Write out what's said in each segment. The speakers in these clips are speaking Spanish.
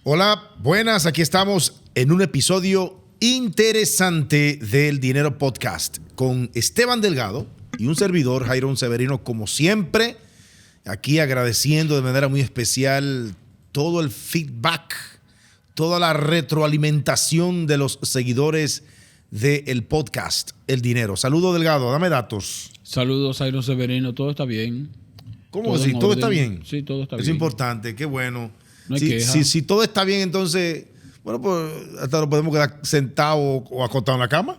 Hola, buenas. Aquí estamos en un episodio interesante del Dinero Podcast con Esteban Delgado y un servidor, Jairón Severino, como siempre, aquí agradeciendo de manera muy especial todo el feedback, toda la retroalimentación de los seguidores del podcast El Dinero. Saludos, Delgado, dame datos. Saludos, Jairón Severino, todo está bien. ¿Cómo decir? ¿Todo está bien? Sí, todo está bien. Es importante, qué bueno. No hay queja. Si todo está bien, entonces, bueno, pues hasta nos podemos quedar sentados o acostados en la cama.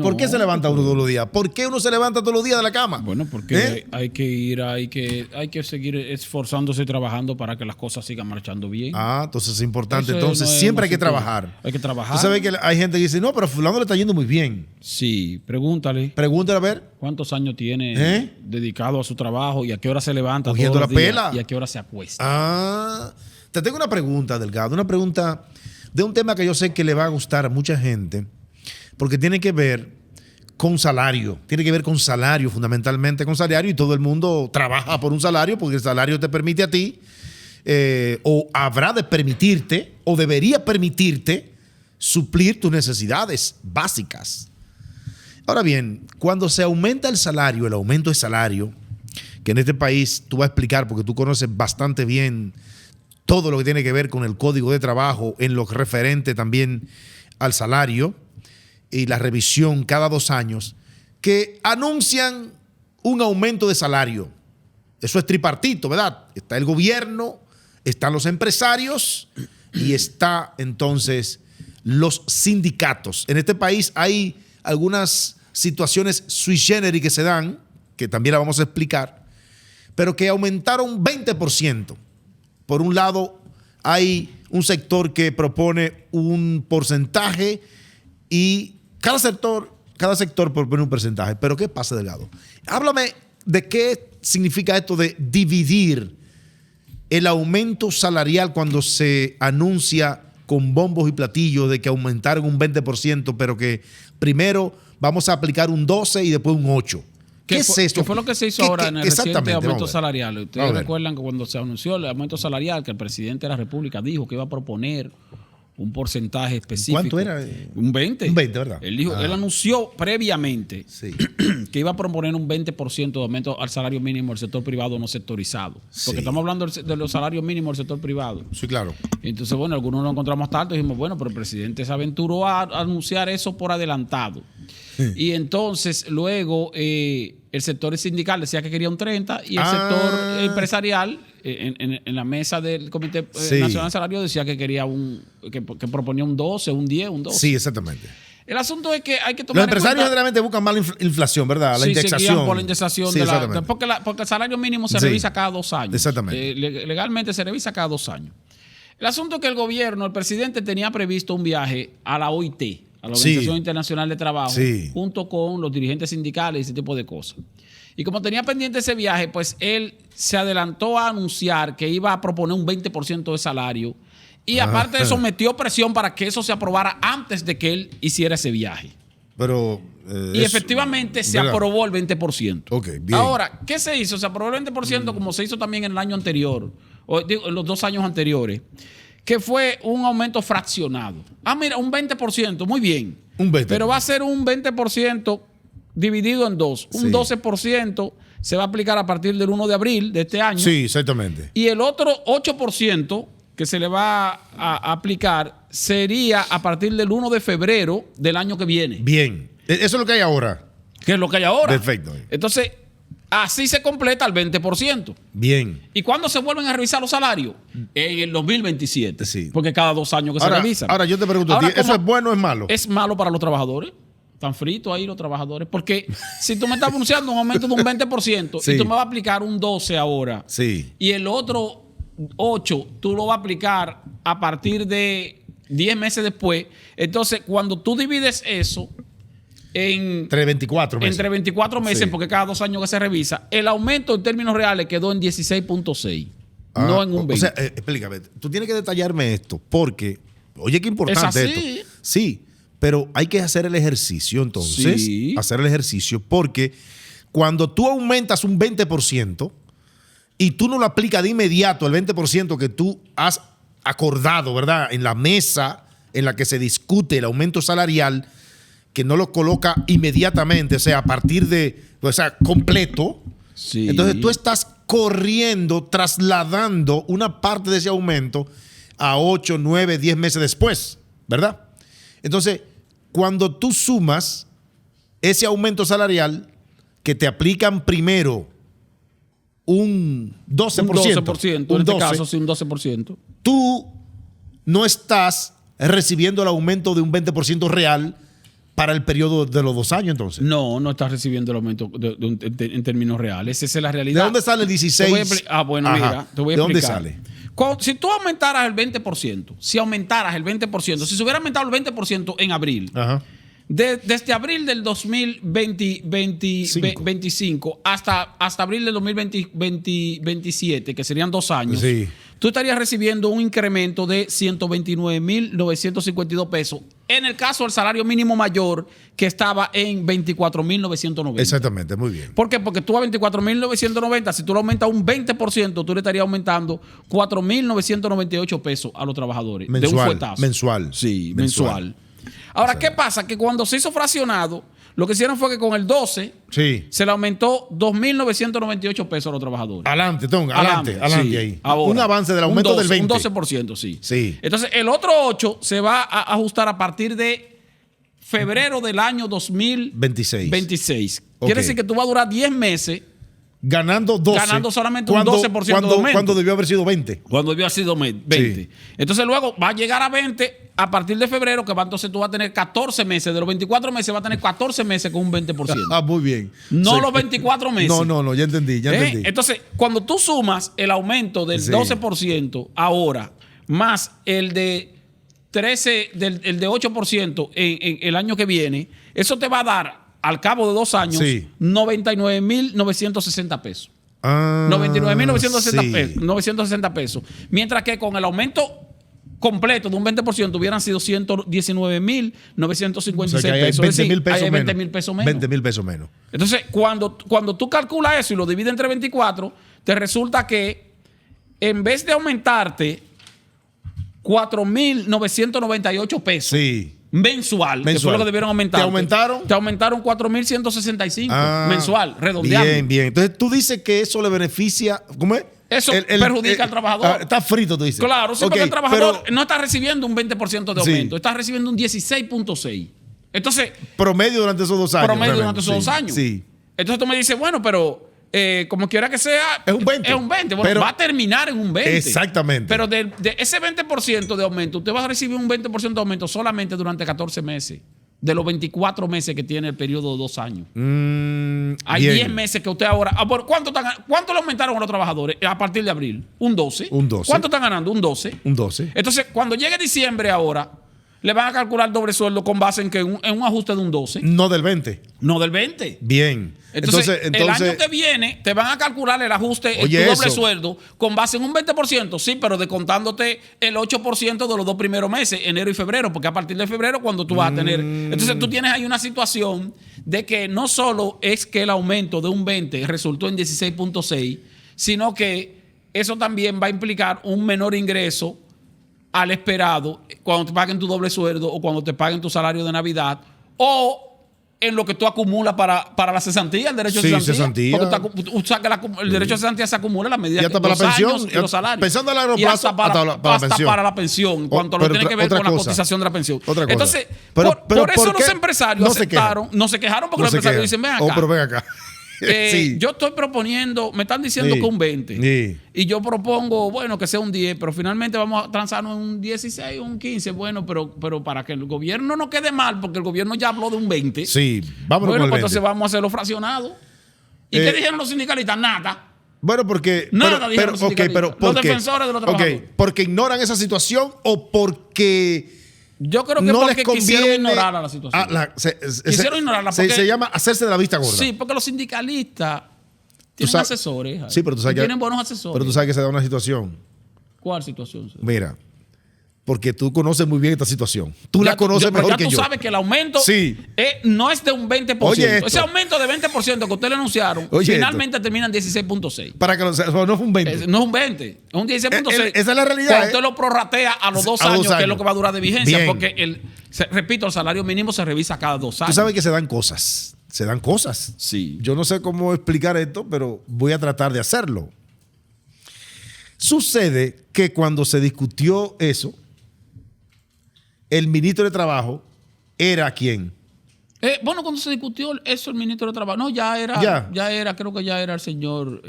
¿Por qué se levanta uno todos los días? ¿Por qué uno se levanta todos los días de la cama? Bueno, porque hay que seguir esforzándose y trabajando para que las cosas sigan marchando bien. Entonces es importante. Eso Entonces no es siempre hay que música. trabajar. Hay que trabajar. Tú sabes que hay gente que dice, no, pero a fulano le está yendo muy bien. Sí, pregúntale. Pregúntale a ver. ¿Cuántos años tiene dedicado a su trabajo y a qué hora se levanta Cogiendo todos la los días pela. y a qué hora se acuesta? Te tengo una pregunta, Delgado. Una pregunta de un tema que yo sé que le va a gustar a mucha gente porque tiene que ver con salario. Tiene que ver con salario, fundamentalmente con salario, y todo el mundo trabaja por un salario porque el salario te permite a ti, o habrá de permitirte, o debería permitirte suplir tus necesidades básicas. Ahora bien, cuando se aumenta el salario, el aumento de salario, que en este país tú vas a explicar porque tú conoces bastante bien todo lo que tiene que ver con el código de trabajo en lo referente también al salario y la revisión cada 2 años, que anuncian un aumento de salario. Eso es tripartito, ¿verdad? Está el gobierno, están los empresarios y está entonces los sindicatos. En este país hay algunas situaciones sui generis que se dan, que también la vamos a explicar, pero que aumentaron 20%. Por un lado, hay un sector que propone un porcentaje y cada sector propone un porcentaje. Pero ¿qué pasa, Delgado? Háblame de qué significa esto de dividir el aumento salarial cuando se anuncia con bombos y platillos de que aumentaron un 20%, pero que primero vamos a aplicar un 12% y después un 8%. ¿Qué es esto? ¿Qué fue lo que se hizo ahora en el reciente aumento salarial? Ustedes recuerdan que cuando se anunció el aumento salarial, que el presidente de la República dijo que iba a proponer un porcentaje específico. ¿Cuánto era? Un 20. Un 20, ¿verdad? Él anunció previamente que iba a proponer un 20% de aumento al salario mínimo del sector privado no sectorizado. Porque estamos hablando de los salarios mínimos del sector privado. Sí, claro. Entonces, bueno, algunos lo encontramos tarde y dijimos, bueno, pero el presidente se aventuró a anunciar eso por adelantado. Y entonces, luego, el sector sindical decía que quería un 30% y el sector empresarial, en la mesa del Comité Nacional de Salario, decía que quería que proponía un 12%, un 10%, un 12%. Sí, exactamente. El asunto es que hay que tomar Los empresarios generalmente buscan más la inflación, ¿verdad? La indexación. Sí, por la indexación. Sí, porque el salario mínimo se revisa cada 2 años. Exactamente. Legalmente se revisa cada 2 años. El asunto es que el presidente tenía previsto un viaje a la OIT, a la Organización Internacional de Trabajo, junto con los dirigentes sindicales y ese tipo de cosas. Y como tenía pendiente ese viaje, pues él se adelantó a anunciar que iba a proponer un 20% de salario y aparte de eso metió presión para que eso se aprobara antes de que él hiciera ese viaje. Pero y efectivamente se aprobó el 20%. Okay, bien. Ahora, ¿qué se hizo? Se aprobó el 20% como se hizo también en el año anterior, o digo, en los 2 años anteriores, que fue un aumento fraccionado. Mira, un 20%, muy bien. Un 20%. Pero va a ser un 20% dividido en 2. Un 12% se va a aplicar a partir del 1 de abril de este año. Sí, exactamente. Y el otro 8% que se le va a aplicar sería a partir del 1 de febrero del año que viene. Bien. Eso es lo que hay ahora. ¿Qué es lo que hay ahora? Perfecto. Entonces, así se completa el 20%. Bien. ¿Y cuándo se vuelven a revisar los salarios? En el 2027. Sí. Porque cada 2 años que se revisan. Ahora yo te pregunto, ¿eso es bueno o es malo? Es malo para los trabajadores. Están fritos ahí los trabajadores. Porque si tú me estás anunciando un aumento de un 20% y tú me vas a aplicar un 12% ahora, y el otro 8% tú lo vas a aplicar a partir de 10 meses después, entonces cuando tú divides eso entre 24 meses, porque cada 2 años que se revisa, el aumento en términos reales quedó en 16.6%, no en un 20%. O sea, explícame, tú tienes que detallarme esto, porque, oye, qué importante ¿Es así? esto. Sí, pero hay que hacer el ejercicio entonces, hacer el ejercicio, porque cuando tú aumentas un 20% y tú no lo aplicas de inmediato, el 20% que tú has acordado, ¿verdad? En la mesa en la que se discute el aumento salarial, que no lo coloca inmediatamente, o sea, a partir de, o sea, completo. Sí. Entonces tú estás corriendo, trasladando una parte de ese aumento a 8, 9, 10 meses después, ¿verdad? Entonces, cuando tú sumas ese aumento salarial que te aplican primero un 12%. Un 12%, en este caso sí, un 12%. Tú no estás recibiendo el aumento de un 20% real para el periodo de los 2 años, entonces. No estás recibiendo el aumento en términos reales. Esa es la realidad. ¿De dónde sale el 16? Bueno, mira, te voy a explicar. ¿De dónde sale? Si tú aumentaras el 20%, si se hubiera aumentado el 20% en abril, desde abril del 2025 hasta abril del 2027, que serían 2 años, sí, tú estarías recibiendo un incremento de 129.952 pesos. En el caso del salario mínimo mayor, que estaba en 24.990. Exactamente, muy bien. ¿Por qué? Porque tú a 24.990, si tú lo aumentas un 20%, tú le estarías aumentando 4.998 pesos a los trabajadores. Mensual, de un fuetazo. mensual. Sí, mensual. Ahora, ¿qué pasa? Que cuando se hizo fraccionado, lo que hicieron fue que con el 12 se le aumentó 2.998 pesos a los trabajadores. Adelante sí. Ahí. Ahora, un avance del aumento del 20%. Un 12%, sí. Sí. Entonces, el otro 8 se va a ajustar a partir de febrero del año 2026. Quiere decir que tú vas a durar 10 meses ganando 12. Ganando solamente un 12% de aumento. Cuando debió haber sido 20. Cuando debió haber sido 20. Sí. Entonces luego va a llegar a 20 a partir de febrero, que va, entonces tú vas a tener 14 meses. De los 24 meses va a tener 14 meses con un 20%. Muy bien. No los 24 meses. No, ya entendí. Entonces, cuando tú sumas el aumento del 12% ahora, más el de 13, el de 8% en el año que viene, eso te va a dar al cabo de 2 años, 99.960 pesos. 99.960 pesos. Mientras que con el aumento completo de un 20% hubieran sido 119.956 pesos. 20.000 pesos hay menos. 20.000 pesos menos. 20.000 pesos menos. Entonces, cuando tú calculas eso y lo divides entre 24, te resulta que en vez de aumentarte 4.998 pesos mensual, que fue lo que debieron aumentar. ¿Te aumentaron? Te aumentaron 4.165 mensual, redondeando. Bien. Entonces tú dices que eso le beneficia, ¿cómo es? Eso perjudica al trabajador. Está frito, tú dices. Claro, sí, porque el trabajador no está recibiendo un 20% de aumento, está recibiendo un 16.6%. Entonces, promedio durante esos 2 años. Dos años. Sí. Entonces tú me dices, bueno, pero como quiera que sea, es un 20. Es un 20. Bueno, va a terminar en un 20. Exactamente. Pero de ese 20% de aumento, usted va a recibir un 20% de aumento solamente durante 14 meses. De los 24 meses que tiene el periodo de 2 años. Hay 10 meses que usted ahora... ¿Cuánto le aumentaron a los trabajadores a partir de abril? Un 12. ¿Cuánto están ganando? Un 12. Entonces, cuando llegue diciembre ahora, le van a calcular doble sueldo con base en un ajuste de un 12. No del 20. No del 20. Bien. Entonces, el año que viene te van a calcular el ajuste en tu doble sueldo con base en un 20%, sí, pero descontándote el 8% de los 2 primeros meses, enero y febrero, porque a partir de febrero cuando tú vas a tener... Entonces tú tienes ahí una situación de que no solo es que el aumento de un 20 resultó en 16.6, sino que eso también va a implicar un menor ingreso al esperado cuando te paguen tu doble sueldo o cuando te paguen tu salario de Navidad o en lo que tú acumulas para la cesantía, el derecho de cesantía. Porque el derecho de cesantía se acumula a la medida que los pensión, años y los salarios. Pensando a largo plazo, hasta para la pensión, cuanto lo tiene que ver con la cotización de la pensión. Entonces, por eso los empresarios no se quejaron porque los empresarios dicen, ven acá. Pero ven acá. Yo estoy proponiendo, me están diciendo que un 20 y yo propongo, bueno, que sea un 10, pero finalmente vamos a transarnos en un 16 o un 15, bueno, pero para que el gobierno no quede mal, porque el gobierno ya habló de un 20. Sí, vámonos bueno, con el 20. Entonces vamos a hacerlo fraccionado. ¿Y qué dijeron los sindicalistas? Nada. Bueno, porque... dijeron los sindicalistas. Los defensores de los trabajadores. ¿Porque ignoran esa situación o porque... Yo creo que no porque quisieron ignorar a la situación. Quisieron ignorarla porque... Se llama hacerse de la vista gorda. Sí, porque los sindicalistas tienen asesores. Sí, pero tú sabes tienen buenos asesores. Pero tú sabes que se da una situación. ¿Cuál situación? Mira, porque tú conoces muy bien esta situación. Tú la conoces mejor que yo. Ya tú sabes que el aumento no es de un 20%. Oye, ese aumento de 20% que ustedes le anunciaron, finalmente termina en 16.6. Para que no fue un 20. No es un 20, es un 16.6. Esa es la realidad. Cuando usted lo prorratea a los 2 años, que es lo que va a durar de vigencia. Bien. Porque, repito, el salario mínimo se revisa cada 2 años. Tú sabes que se dan cosas. Se dan cosas. Sí. Yo no sé cómo explicar esto, pero voy a tratar de hacerlo. Sucede que cuando se discutió eso, el ministro de Trabajo era ¿quién? Bueno, cuando se discutió eso, el ministro de Trabajo, no, creo que ya era el señor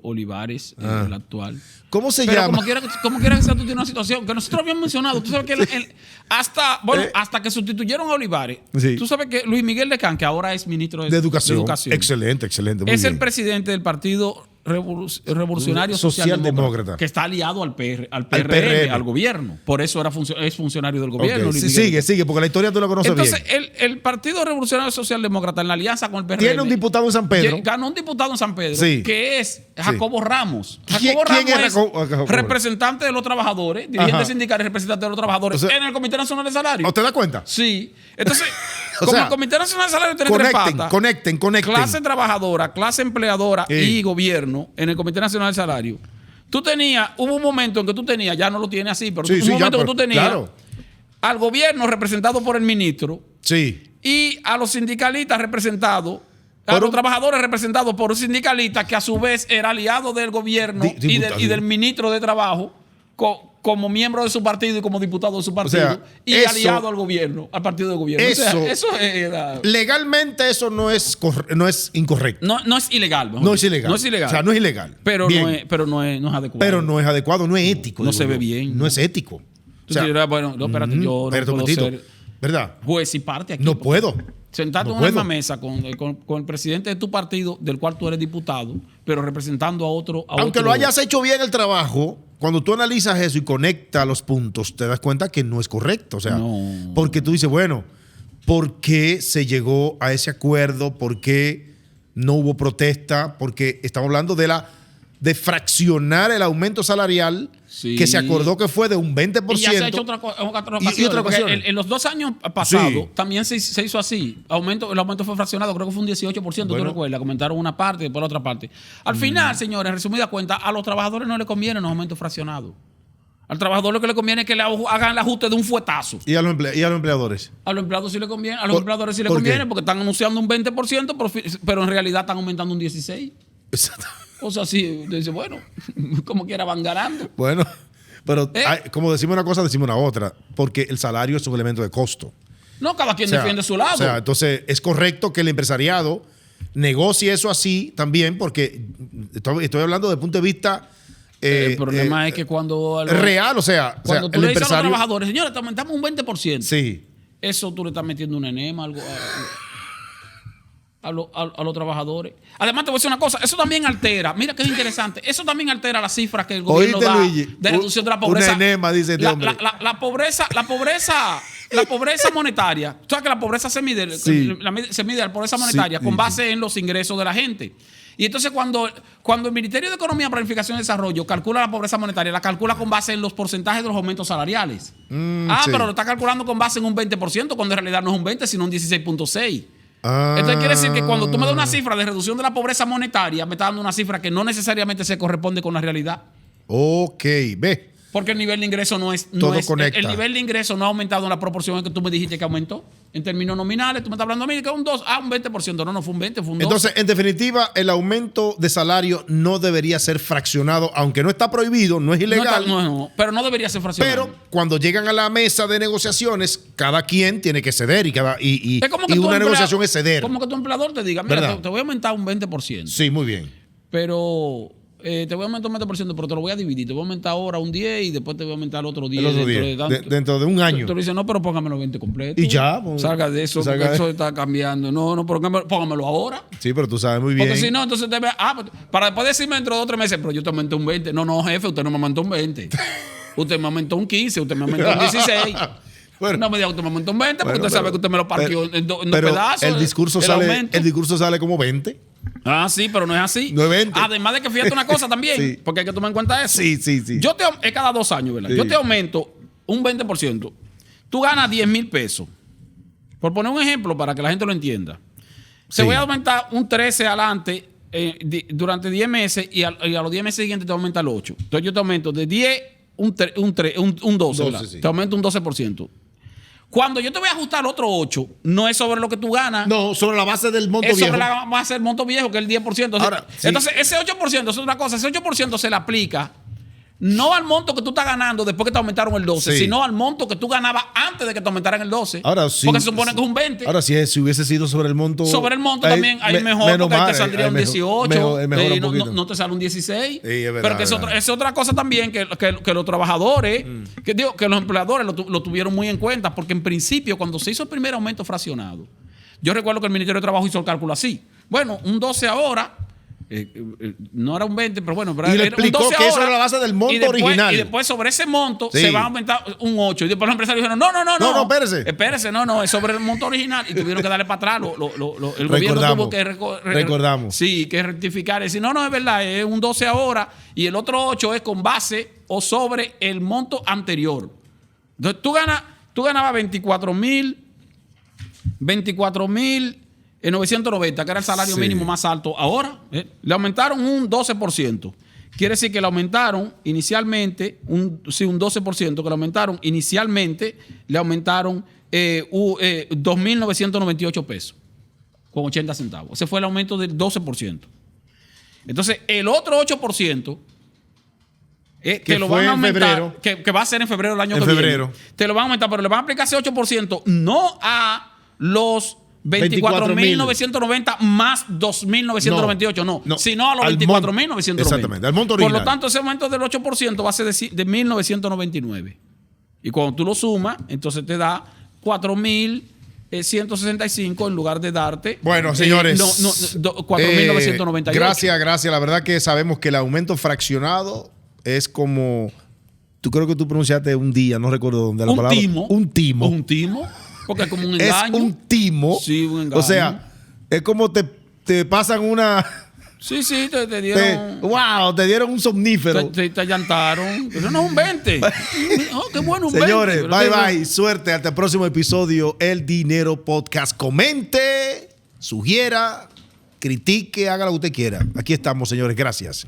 Olivares, el actual. ¿Cómo se llama? Como quiera que sea, tú tienes una situación que nosotros habíamos mencionado. Tú sabes que hasta que sustituyeron a Olivares, tú sabes que Luis Miguel Lecán, que ahora es ministro de Educación. Excelente. Muy es bien. El presidente del Partido Revolucionario Socialdemócrata, que está aliado al PRM, al gobierno. Por eso es funcionario del gobierno. Okay. Sigue, porque la historia tú la conoces bien. Entonces, el Partido Revolucionario Socialdemócrata, en la alianza con el PRM, tiene un diputado en San Pedro. Ganó un diputado en San Pedro, que es Jacobo Ramos. ¿Quién es representante de los trabajadores, dirigente sindical y representante de los trabajadores en el Comité Nacional de Salario. ¿Te das cuenta? Sí. Entonces, como el Comité Nacional de Salario tiene tres patas, conecten. Clase trabajadora, clase empleadora y gobierno en el Comité Nacional del Salario. Hubo un momento en que tú tenías, ya no lo tienes así, pero un momento que tú tenías al gobierno representado por el ministro y a los sindicalistas representados, a los trabajadores representados por un sindicalista que a su vez era aliado del gobierno y del ministro de Trabajo como miembro de su partido y como diputado de su partido, aliado al gobierno, al partido del gobierno. Eso era... Legalmente eso no es incorrecto. No es ilegal. No es ilegal. O sea, no es ilegal. Pero no es adecuado. Pero no es adecuado, no es ético. No se ve bien. No es ético. Tú dirás, bueno, no, espérate, yo no puedo ser ¿verdad? Juez y parte aquí. No puedo. Sentarte en una mesa con el presidente de tu partido, del cual tú eres diputado, pero representando a otro. Aunque lo hayas hecho bien el trabajo, cuando tú analizas eso y conectas los puntos, te das cuenta que no es correcto. O sea, porque tú dices, bueno, ¿por qué se llegó a ese acuerdo? ¿Por qué no hubo protesta? Porque estamos hablando de fraccionar el aumento salarial que se acordó que fue de un 20%. Y ya se ha hecho otra ocasión. En los 2 años pasados también se hizo así. El aumento fue fraccionado, creo que fue un 18%, tú recuerdas. Comentaron una parte y después la otra parte. Al final, señores, en resumida cuenta, a los trabajadores no les convienen los aumentos fraccionados. Al trabajador lo que le conviene es que le hagan el ajuste de un fuetazo. ¿Y a los empleadores? A los empleados sí le conviene. A los empleadores sí le conviene porque están anunciando un 20%, pero en realidad están aumentando un 16%. Exacto. O sea, sí, dice, bueno, como quiera van ganando. Bueno, pero como decimos una cosa, decimos una otra, porque el salario es un elemento de costo. No, cada quien defiende su lado. O sea, entonces es correcto que el empresariado negocie eso así también, porque estoy hablando desde el punto de vista el problema es que cuando real, cuando tú el le dices empresario, a los trabajadores, señores, te aumentamos un 20%. Sí. Eso tú le estás metiendo un enema a los trabajadores. Además, te voy a decir una cosa, eso también altera, mira que es interesante, eso también altera las cifras que el gobierno da Luigi, de reducción de la pobreza. Un enema, dice este hombre. La pobreza monetaria. Tú sabes que la pobreza se mide la pobreza monetaria con base en los ingresos de la gente. Y entonces cuando el Ministerio de Economía, Planificación y Desarrollo calcula la pobreza monetaria, la calcula con base en los porcentajes de los aumentos salariales. Pero lo está calculando con base en un 20%, cuando en realidad no es un 20, sino un 16.6%. Entonces quiere decir que cuando tú me das una cifra de reducción de la pobreza monetaria, me estás dando una cifra que no necesariamente se corresponde con la realidad. Ok, ve. Porque el nivel de ingreso el nivel de ingreso no ha aumentado en la proporción en que tú me dijiste que aumentó. En términos nominales, tú me estás hablando a mí que es un 2, un 20%. No fue un 20, fue un 2. Entonces, en definitiva, el aumento de salario no debería ser fraccionado, aunque no está prohibido, no es ilegal. Pero no debería ser fraccionado. Pero cuando llegan a la mesa de negociaciones, cada quien tiene que ceder y una negociación es ceder. Como que tu empleador te diga, mira, te voy a aumentar un 20%. Sí, muy bien. Pero te voy a aumentar un 20%, pero te lo voy a dividir. Te voy a aumentar ahora un 10 y después te voy a aumentar otro 10. Dentro de un año. Tú le dices, no, pero póngamelo 20 completo. Y ya. Salga de eso, porque eso está cambiando. No, póngamelo ahora. Sí, pero tú sabes muy bien. Porque si no, entonces para después decirme dentro de 3 meses, pero yo te aumenté un 20. No, jefe, usted no me aumentó un 20. Usted me aumentó un 15, usted me aumentó un 16. Bueno, no me diga que usted me aumentó un 20, porque usted sabe que usted me lo partió en dos pedazos. El discurso sale como 20. Ah, sí, pero no es así. No es 20. Además de que fíjate una cosa también, Sí. porque hay que tomar en cuenta eso. Sí. Es cada 2 años, ¿verdad? Sí. Yo te aumento un 20%. Tú ganas 10,000 pesos. Por poner un ejemplo para que la gente lo entienda. Te voy a aumentar un 13 adelante durante 10 meses y a los 10 meses siguientes te aumenta el 8. Entonces yo te aumento de 10 un 12. Sí. Te aumento un 12%. Cuando yo te voy a ajustar otro 8, no es sobre lo que tú ganas. No, sobre la base del monto viejo. Es sobre la base del monto viejo, que es el 10%. Ahora, entonces, ese 8% es otra cosa. Ese 8% se le aplica no al monto que tú estás ganando después que te aumentaron el 12, sino al monto que tú ganabas antes de que te aumentaran el 12. Ahora sí. Porque se supone que es un 20. Ahora sí, si hubiese sido sobre el monto. Sobre el monto también hay mejor, porque ahí te saldría un 18. No te sale un 16. Sí, es verdad, pero que es otra cosa también que los trabajadores, que los empleadores lo tuvieron muy en cuenta, porque en principio, cuando se hizo el primer aumento fraccionado, yo recuerdo que el Ministerio de Trabajo hizo el cálculo así. Bueno, un 12 ahora. No era un 20, pero bueno. Y le explicó un 12 que eso era la base del monto original. Y después sobre ese monto se va a aumentar un 8. Y después los empresarios dijeron, no, espérese. Espérese, es sobre el monto original. Y tuvieron que darle para atrás. El gobierno tuvo que recordamos. Sí, que rectificar. Y decir, no, es verdad, es un 12 ahora. Y el otro 8 es con base o sobre el monto anterior. Entonces tú ganabas 24,000 en 990, que era el salario mínimo más alto. Ahora le aumentaron un 12%. Quiere decir que le aumentaron inicialmente, un 12%, que le aumentaron inicialmente, le aumentaron 2,998 pesos con 80 centavos. Ese fue el aumento del 12%. Entonces, el otro 8%, que lo van a aumentar, que va a ser en febrero del año que viene. Te lo van a aumentar, pero le van a aplicar ese 8% no a los 24,990 más 2,998, no, sino a los 24,990. Exactamente, al monto original. Por lo tanto, ese aumento del 8% va a ser de 1,999. Y cuando tú lo sumas, entonces te da 4,165 en lugar de darte. Bueno, señores. 4,998. Gracias. La verdad que sabemos que el aumento fraccionado es como. Creo que tú pronunciaste un día, no recuerdo dónde la palabra. Un timo. Porque es como un engaño. Es un timo. Sí, un engaño. O sea, es como te pasan una. Sí, te dieron. Te dieron un somnífero. Te allantaron. Pero no es un 20. Qué bueno, un 20. Señores, bye. Suerte. Hasta el próximo episodio, El Dinero Podcast. Comente, sugiera, critique, haga lo que usted quiera. Aquí estamos, señores. Gracias.